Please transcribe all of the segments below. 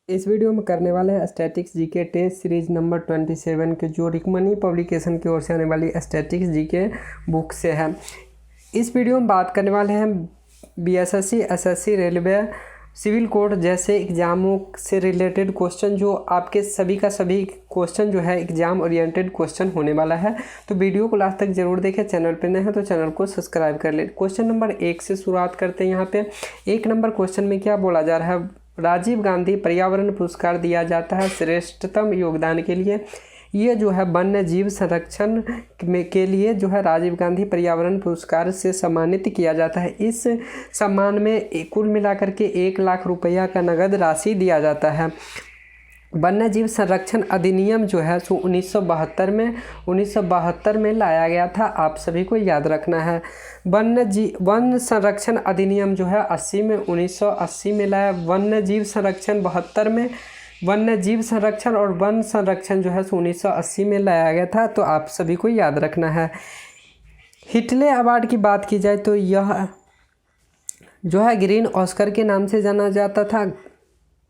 इस वीडियो में करने वाले हैं statics GK test series number 27 के जो रिकमनी पब्लिकेशन की ओर से आने वाली स्टैटिक्स जीके बुक से है। इस वीडियो में बात करने वाले हैं BSSC, SSC, railway, civil code जैसे एग्जामों से रिलेटेड क्वेश्चन, जो आपके सभी का सभी क्वेश्चन जो है एग्जाम ओरिएंटेड क्वेश्चन होने वाला है। तो वीडियो को लास्ट तक जरूर देखें। चैनल पे नए हैं तो चैनल को सब्सक्राइब कर ले। क्वेश्चन नंबर 1 से शुरुआत करते हैं। यहाँ पे 1 नंबर क्वेश्चन में क्या बोला जा रहा है? राजीव गांधी पर्यावरण पुरस्कार दिया जाता है श्रेष्ठतम योगदान के लिए। ये जो है वन्य जीव संरक्षण के लिए जो है राजीव गांधी पर्यावरण पुरस्कार से सम्मानित किया जाता है। इस सम्मान में कुल मिलाकर के 1 लाख रुपया का नगद राशि दिया जाता है। वन्य जीव संरक्षण अधिनियम जो है सो 1972 में लाया गया था। आप सभी को याद रखना है। वन संरक्षण अधिनियम जो है 1980 में लाया। वन्य जीव संरक्षण 72 में, वन्य जीव संरक्षण और वन संरक्षण जो है 1980 में लाया गया था। तो आप सभी को याद रखना है। हिटले अवार्ड की बात की जाए तो यह जो है ग्रीन ऑस्कर के नाम से जाना जाता था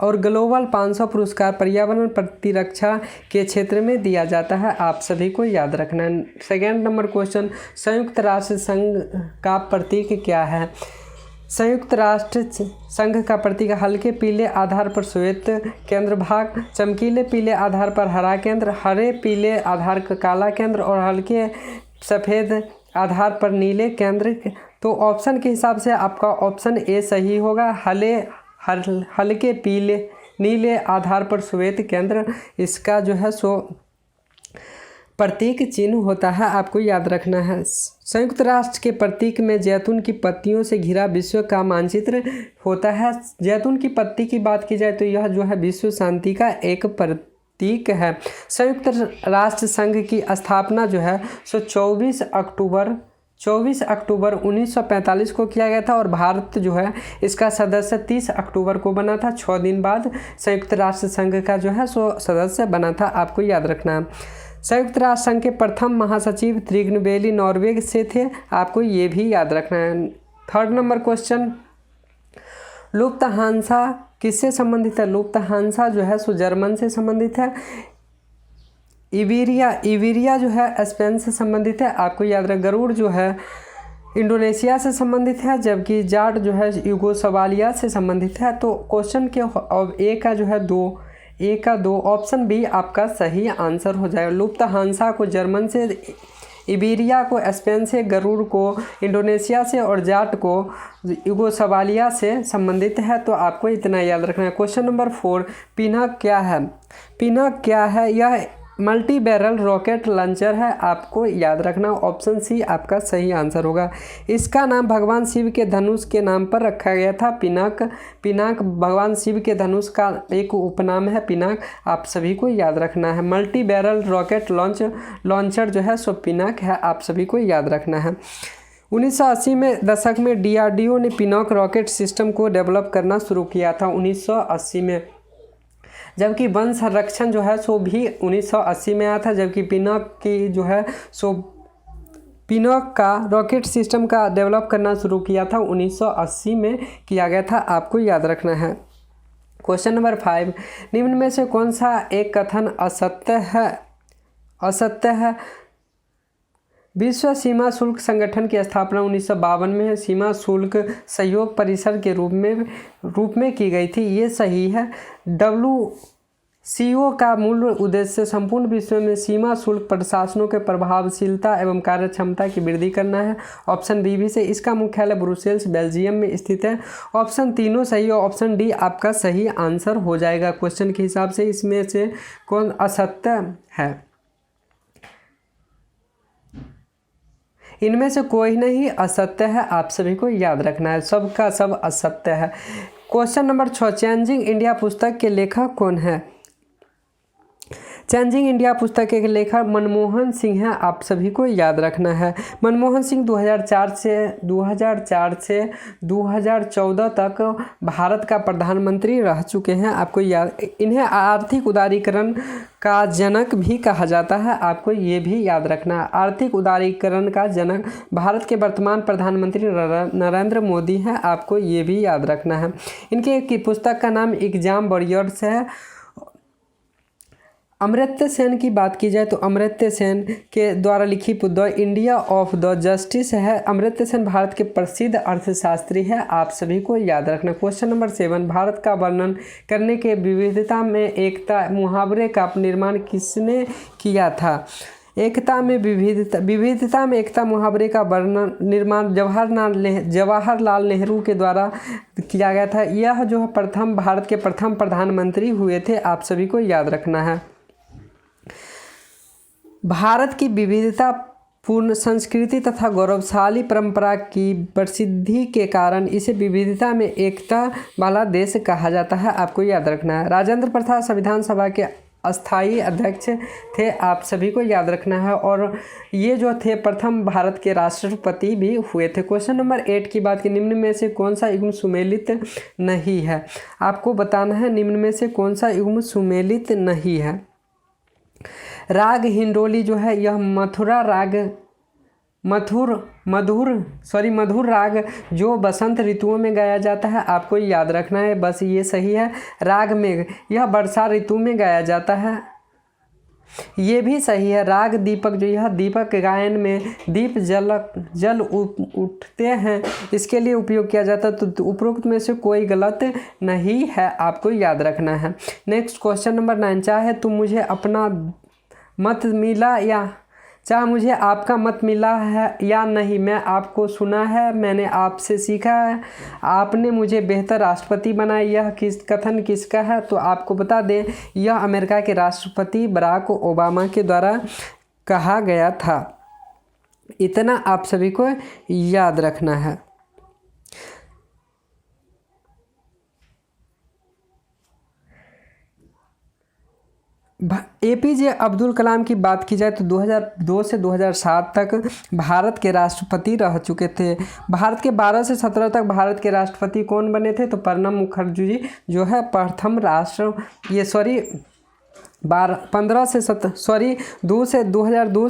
और ग्लोबल 500 पुरस्कार पर्यावरण प्रतिरक्षा के क्षेत्र में दिया जाता है। आप सभी को याद रखना है। सेकेंड नंबर क्वेश्चन, संयुक्त राष्ट्र संघ का प्रतीक क्या है? संयुक्त राष्ट्र संघ का प्रतीक हल्के पीले आधार पर श्वेत केंद्र भाग, चमकीले पीले आधार पर हरा केंद्र, हरे पीले आधार पर काला केंद्र और हल्के सफ़ेद आधार पर नीले केंद्र। तो ऑप्शन के हिसाब से आपका ऑप्शन ए सही होगा। हल्के पीले नीले आधार पर श्वेत केंद्र इसका जो है सो प्रतीक चिन्ह होता है। आपको याद रखना है। संयुक्त राष्ट्र के प्रतीक में जैतून की पत्तियों से घिरा विश्व का मानचित्र होता है। जैतून की पत्ती की बात की जाए तो यह जो है विश्व शांति का एक प्रतीक है। संयुक्त राष्ट्र संघ की स्थापना जो है सो 24 अक्टूबर 1945 को किया गया था और भारत जो है इसका सदस्य 30 अक्टूबर को बना था। 6 दिन बाद संयुक्त राष्ट्र संघ का जो है सो सदस्य बना था। आपको याद रखना है। संयुक्त राष्ट्र संघ के प्रथम महासचिव त्रिगुनवेली नॉर्वे से थे। आपको ये भी याद रखना है। थर्ड नंबर क्वेश्चन, लुफ्तहांसा किससे संबंधित है? लुफ्तहांसा जो है सो जर्मन से संबंधित है। इबेरिया जो है स्पेन से संबंधित है। आपको याद रखें। गरुड़ जो है इंडोनेशिया से संबंधित है, जबकि जाट जो है यूगोस्लाविया से संबंधित है। तो क्वेश्चन के ए का 2 ऑप्शन बी आपका सही आंसर हो जाएगा। लुफ्तहांसा को जर्मन से, इबेरिया को स्पेन से, गरुड़ को इंडोनेशिया से और जाट को यूगोस्लाविया से संबंधित है। तो आपको इतना याद रखना है। क्वेश्चन नंबर 4, पिनक क्या है? पिनक क्या है? यह मल्टी बैरल रॉकेट लॉन्चर है। आपको याद रखना, ऑप्शन सी आपका सही आंसर होगा। इसका नाम भगवान शिव के धनुष के नाम पर रखा गया था। पिनाक भगवान शिव के धनुष का एक उपनाम है पिनाक। आप सभी को याद रखना है। मल्टी बैरल रॉकेट लॉन्चर जो है सो पिनाक है। आप सभी को याद रखना है। 1980 में दशक में DRDO ने पिनाक रॉकेट सिस्टम को डेवलप करना शुरू किया था 1980 में। जबकि वन संरक्षण जो है सो भी 1980 में आया था। जबकि पिनॉक की जो है सो पिनॉक का रॉकेट सिस्टम का डेवलप करना शुरू किया था 1980 में किया गया था। आपको याद रखना है। क्वेश्चन नंबर 5, निम्न में से कौन सा एक कथन असत्य है? विश्व सीमा शुल्क संगठन की स्थापना 1952 में सीमा शुल्क सहयोग परिषद के रूप में की गई थी। ये सही है। WCO का मूल उद्देश्य संपूर्ण विश्व में सीमा शुल्क प्रशासनों के प्रभावशीलता एवं कार्यक्षमता की वृद्धि करना है। ऑप्शन बी भी से। इसका मुख्यालय ब्रुसेल्स बेल्जियम में स्थित है। ऑप्शन तीनों सही और ऑप्शन डी आपका सही आंसर हो जाएगा। क्वेश्चन के हिसाब से इसमें से कौन असत्य है? इनमें से कोई नहीं असत्य है। आप सभी को याद रखना है। सब का सब असत्य है। क्वेश्चन नंबर 6, चेंजिंग इंडिया पुस्तक के लेखक कौन है? चेंजिंग इंडिया पुस्तक के लेखक मनमोहन सिंह हैं, आप सभी को याद रखना है। मनमोहन सिंह 2004 से 2014 तक भारत का प्रधानमंत्री रह चुके हैं, आपको याद। इन्हें आर्थिक उदारीकरण का जनक भी कहा जाता है, आपको ये भी याद रखना है। आर्थिक उदारीकरण का जनक भारत के वर्तमान प्रधानमंत्री नरेंद्र मोदी हैं, आपको ये भी याद रखना है। इनके की पुस्तक का नाम एग्जाम वॉरियर्स है। अमर्त्य सेन की बात की जाए तो अमर्त्य सेन के द्वारा लिखी the India of the justice है। अमर्त्य सेन भारत के प्रसिद्ध अर्थशास्त्री है, आप सभी को याद रखना। क्वेश्चन नंबर 7, भारत का वर्णन करने के विविधता में एकता मुहावरे का निर्माण किसने किया था? एकता में विविधता में एकता मुहावरे का निर्माण जवाहरलाल नेहरू के द्वारा किया गया था। यह जो है भारत के प्रथम प्रधानमंत्री हुए थे, आप सभी को याद रखना है। भारत की विविधता पूर्ण संस्कृति तथा गौरवशाली परंपरा की प्रसिद्धि के कारण इसे विविधता में एकता वाला देश कहा जाता है, आपको याद रखना है। राजेंद्र प्रसाद संविधान सभा के अस्थाई अध्यक्ष थे, आप सभी को याद रखना है, और ये जो थे प्रथम भारत के राष्ट्रपति भी हुए थे। क्वेश्चन नंबर 8 की बात की, निम्न में से कौन सा युग्म सुमेलित नहीं है? आपको बताना है निम्न में से कौन सा युग्म सुमेलित नहीं है। राग हिंडोली जो है यह मधुर राग जो बसंत ऋतुओं में गाया जाता है, आपको याद रखना है, बस ये सही है। राग मेघ यह वर्षा ऋतु में गाया जाता है, ये भी सही है। राग दीपक जो यह दीपक गायन में दीप जल उठते हैं, इसके लिए उपयोग किया जाता है, तो उपरोक्त में से कोई गलत नहीं है, आपको याद रखना है। नेक्स्ट क्वेश्चन नंबर 9, चाहे तुम मुझे अपना मत मिला चाहे मुझे आपका मत मिला है या नहीं, मैं आपको सुना है, मैंने आपसे सीखा है, आपने मुझे बेहतर राष्ट्रपति बनाया, यह कथन किसका है? तो आपको बता दें यह अमेरिका के राष्ट्रपति बराक ओबामा के द्वारा कहा गया था। इतना आप सभी को याद रखना है। APJ अब्दुल कलाम की बात की जाए तो 2002 से 2007 तक भारत के राष्ट्रपति रह चुके थे। भारत के 12 से 17 तक भारत के राष्ट्रपति कौन बने थे? तो प्रणब मुखर्जी जी जो है प्रथम राष्ट्र 2002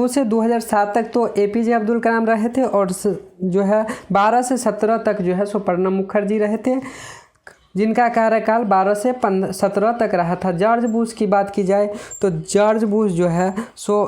से 2007 तक तो APJ अब्दुल कलाम रहे थे, और जो है 12 से 17 तक जो है सो प्रणब मुखर्जी रहे थे, जिनका कार्यकाल 12 से 17 तक रहा था। जॉर्ज बुश की बात की जाए तो जॉर्ज बुश जो है सो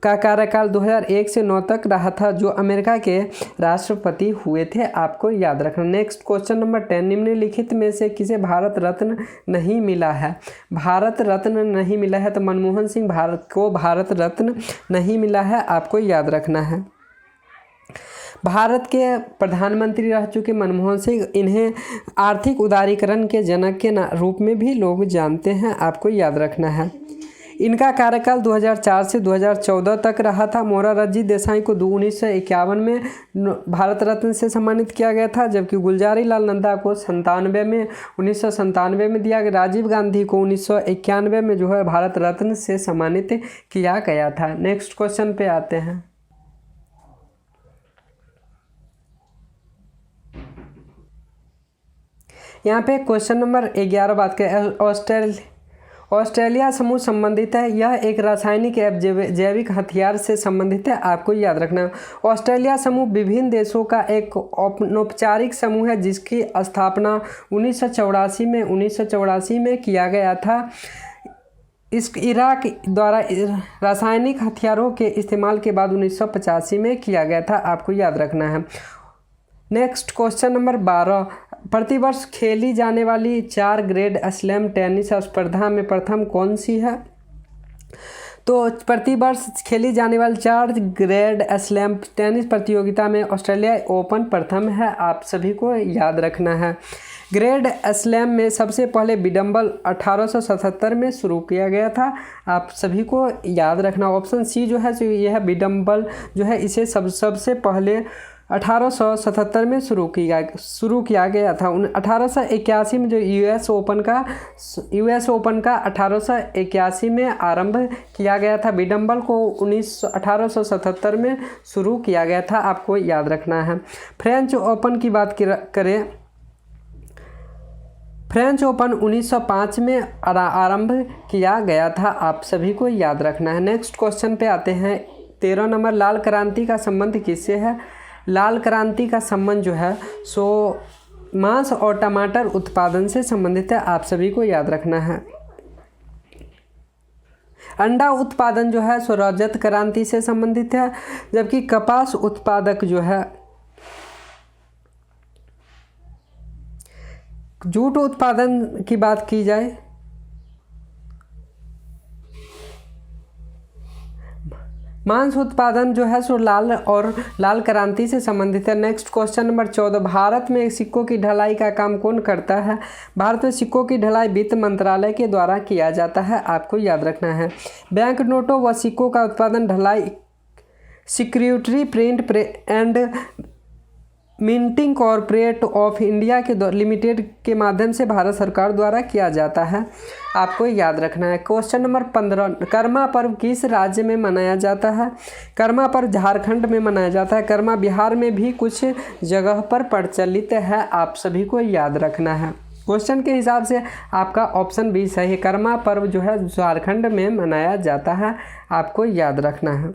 का कार्यकाल 2001 से 9 तक रहा था, जो अमेरिका के राष्ट्रपति हुए थे, आपको याद रखना। नेक्स्ट क्वेश्चन नंबर 10, निम्नलिखित में से किसे भारत रत्न नहीं मिला है? भारत रत्न नहीं मिला है तो मनमोहन सिंह भारत रत्न नहीं मिला है, आपको याद रखना है। भारत के प्रधानमंत्री रह चुके मनमोहन सिंह, इन्हें आर्थिक उदारीकरण के जनक के रूप में भी लोग जानते हैं, आपको याद रखना है। इनका कार्यकाल 2004 से 2014 तक रहा था। मोरारजी देसाई को 1951 में भारत रत्न से सम्मानित किया गया था, जबकि गुलजारी लाल नंदा को 1997 में दिया गया। राजीव गांधी को 1991 में जो है भारत रत्न से सम्मानित किया गया था। नेक्स्ट क्वेश्चन पे आते हैं। यहाँ पे क्वेश्चन नंबर 11 बात करें, ऑस्ट्रेलिया समूह संबंधित है। यह एक रासायनिक एवं जैविक हथियार से संबंधित है, आपको याद रखना। ऑस्ट्रेलिया समूह विभिन्न देशों का एक अनौपचारिक समूह है, जिसकी स्थापना 1984 में किया गया था। इस इराक द्वारा रासायनिक हथियारों के इस्तेमाल के बाद 1985 में किया गया था, आपको याद रखना है। नेक्स्ट क्वेश्चन नंबर 12, प्रतिवर्ष खेली जाने वाली 4 ग्रैंड स्लैम टेनिस स्पर्धा में प्रथम कौन सी है? तो प्रतिवर्ष खेली जाने वाली 4 ग्रैंड स्लैम टेनिस प्रतियोगिता में ऑस्ट्रेलिया ओपन प्रथम है, आप सभी को याद रखना है। ग्रैंड स्लैम में सबसे पहले विडम्बल 1877 में शुरू किया गया था, आप सभी को याद रखना। ऑप्शन सी जो है यह विडम्बल जो है इसे सबसे पहले 1877 में शुरू किया गया था। 1881 में जो यूएस ओपन का 1881 में आरंभ किया गया था। विडम्बल को 1877 में शुरू किया गया था, आपको याद रखना है। फ्रेंच ओपन की बात करें, फ्रेंच ओपन 1905 में आरंभ किया गया था, आप सभी को याद रखना है। नेक्स्ट क्वेश्चन पे आते हैं। 13 नंबर, लाल क्रांति का संबंध किससे है? लाल क्रांति का संबंध जो है सो मांस और टमाटर उत्पादन से संबंधित है, आप सभी को याद रखना है। अंडा उत्पादन जो है सो रजत क्रांति से संबंधित है, जबकि कपास उत्पादक जो है, जूट उत्पादन की बात की जाए, मांस उत्पादन जो है सो लाल क्रांति से संबंधित है। नेक्स्ट क्वेश्चन नंबर 14, भारत में सिक्कों की ढलाई का काम कौन करता है? भारत में सिक्कों की ढलाई वित्त मंत्रालय के द्वारा किया जाता है, आपको याद रखना है। बैंक नोटों व सिक्कों का उत्पादन ढलाई security print and minting corporate of India के लिमिटेड के माध्यम से भारत सरकार द्वारा किया जाता है, आपको याद रखना है। क्वेश्चन नंबर 15, कर्मा पर्व किस राज्य में मनाया जाता है? कर्मा पर्व झारखंड में मनाया जाता है। कर्मा बिहार में भी कुछ जगह पर प्रचलित है, आप सभी को याद रखना है। क्वेश्चन के हिसाब से आपका ऑप्शन बी सही है। कर्मा पर्व जो है झारखंड में मनाया जाता है, आपको याद रखना है।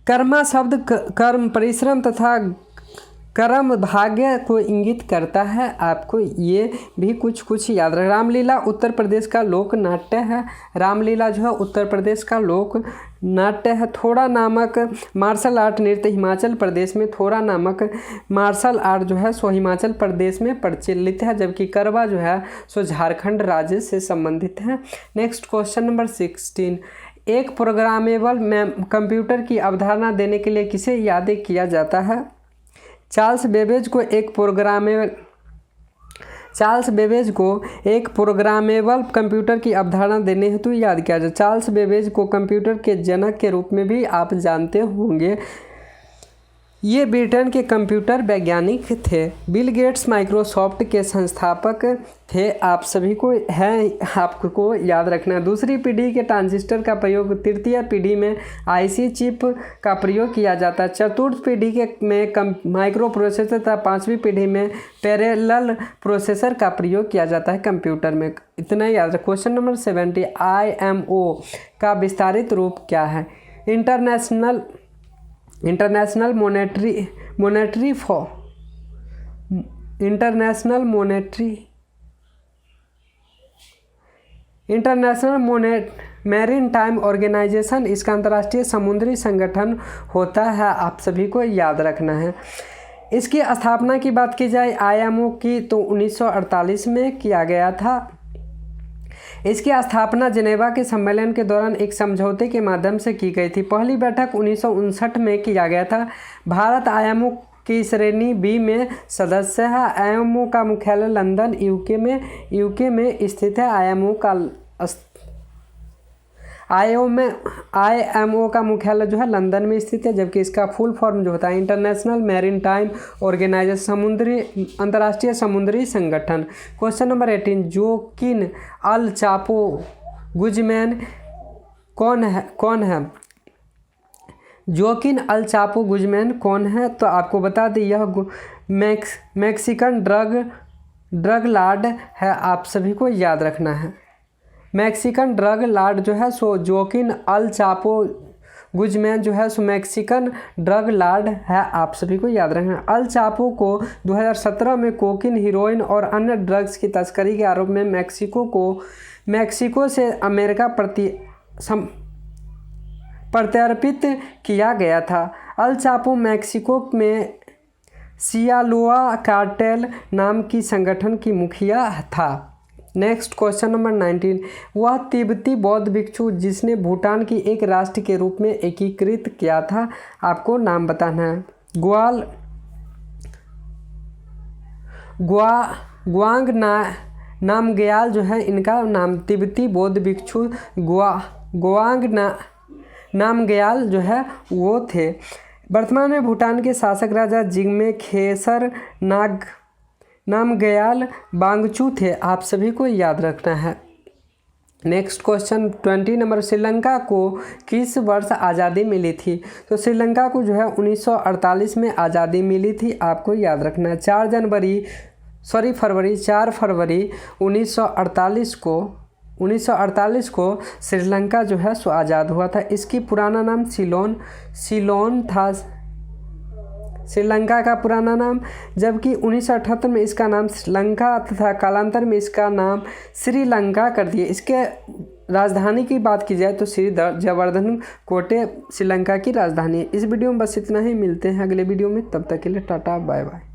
कर्मा शब्द कर्म, परिश्रम तथा कर्म भाग्य को इंगित करता है, आपको ये भी कुछ याद रखना। रामलीला उत्तर प्रदेश का लोक नाट्य है। रामलीला जो है उत्तर प्रदेश का लोक नाट्य है। थोड़ा नामक मार्शल आर्ट नृत्य हिमाचल प्रदेश में, थोड़ा नामक मार्शल आर्ट जो है सो हिमाचल प्रदेश में प्रचलित है, जबकि करवा जो है सो झारखंड राज्य से संबंधित है। नेक्स्ट क्वेश्चन नंबर 16, एक प्रोग्रामेबल कंप्यूटर की अवधारणा देने के लिए किसे याद किया जाता है? चार्ल्स बेबेज को एक प्रोग्रामेबल कंप्यूटर की अवधारणा देने हेतु याद किया जाए। चार्ल्स बेबेज को कंप्यूटर के जनक के रूप में भी आप जानते होंगे। ये ब्रिटेन के कंप्यूटर वैज्ञानिक थे। बिल गेट्स माइक्रोसॉफ्ट के संस्थापक थे, आप सभी को आपको याद रखना है। दूसरी पीढ़ी के ट्रांजिस्टर का प्रयोग, तृतीय पीढ़ी में आईसी चिप का प्रयोग किया जाता है। चतुर्थ पीढ़ी में माइक्रो प्रोसेसर तथा पांचवी पीढ़ी में पैरेलल प्रोसेसर का प्रयोग किया जाता है कंप्यूटर में। इतना याद रखें। क्वेश्चन नंबर 70, IMO का विस्तारित रूप क्या है? इंटरनेशनल मैरीन टाइम ऑर्गेनाइजेशन, इसका अंतर्राष्ट्रीय समुद्री संगठन होता है, आप सभी को याद रखना है। इसकी स्थापना की बात की जाए IMO की तो 1948 में किया गया था। इसकी स्थापना जिनेवा के सम्मेलन के दौरान एक समझौते के माध्यम से की गई थी। पहली बैठक 1959 में किया गया था। भारत IMO की श्रेणी B में सदस्य है। IMO का मुख्यालय लंदन यूके में स्थित है। IMO का मुख्यालय जो है लंदन में स्थित है, जबकि इसका फुल फॉर्म जो होता है इंटरनेशनल मैरीन टाइम ऑर्गेनाइजेशन, अंतर्राष्ट्रीय समुद्री संगठन। क्वेश्चन नंबर 18, जोकिन अल चापो गुजमैन कौन है? जोकिन अल चापो गुजमैन कौन है? तो आपको बता दें यह मैक्सिकन ड्रग लॉर्ड है, आप सभी को याद रखना है। मैक्सिकन ड्रग लॉर्ड जो है सो जोकिन अल चापो गुजमैन जो है सो मैक्सिकन ड्रग लॉर्ड है, आप सभी को याद रखना। अल चापो को 2017 में कोकीन, हीरोइन और अन्य ड्रग्स की तस्करी के आरोप में मैक्सिको से अमेरिका प्रत्यर्पित किया गया था। अल चापो मैक्सिको में सियालोआ कार्टेल नाम की संगठन की मुखिया था। नेक्स्ट क्वेश्चन नंबर 19, वह तिब्बती बौद्ध भिक्षु जिसने भूटान की एक राष्ट्र के रूप में एकीकृत किया था, आपको नाम बताना है। ग्वांग नामग्याल जो है इनका नाम, तिब्बती बौद्ध भिक्षु ग्वांग नामग्याल जो है वो थे। वर्तमान में भूटान के शासक राजा जिग्मे खेसर नामग्याल वांगचू थे। आप सभी को याद रखना है। नेक्स्ट क्वेश्चन 20 नंबर, श्रीलंका को किस वर्ष आज़ादी मिली थी? तो श्रीलंका को जो है 1948 में आज़ादी मिली थी। आपको याद रखना है। 4 फरवरी 1948 को श्रीलंका जो है सो आज़ाद हुआ था। इसकी पुराना नाम सिलोन था, श्रीलंका का पुराना नाम, जबकि 1978 में इसका नाम श्रीलंका तथा कालांतर में इसका नाम श्रीलंका कर दिए। इसके राजधानी की बात की जाए तो श्री जयवर्धन कोटे श्रीलंका की राजधानी है। इस वीडियो में बस इतना ही, मिलते हैं अगले वीडियो में, तब तक के लिए टाटा बाय बाय।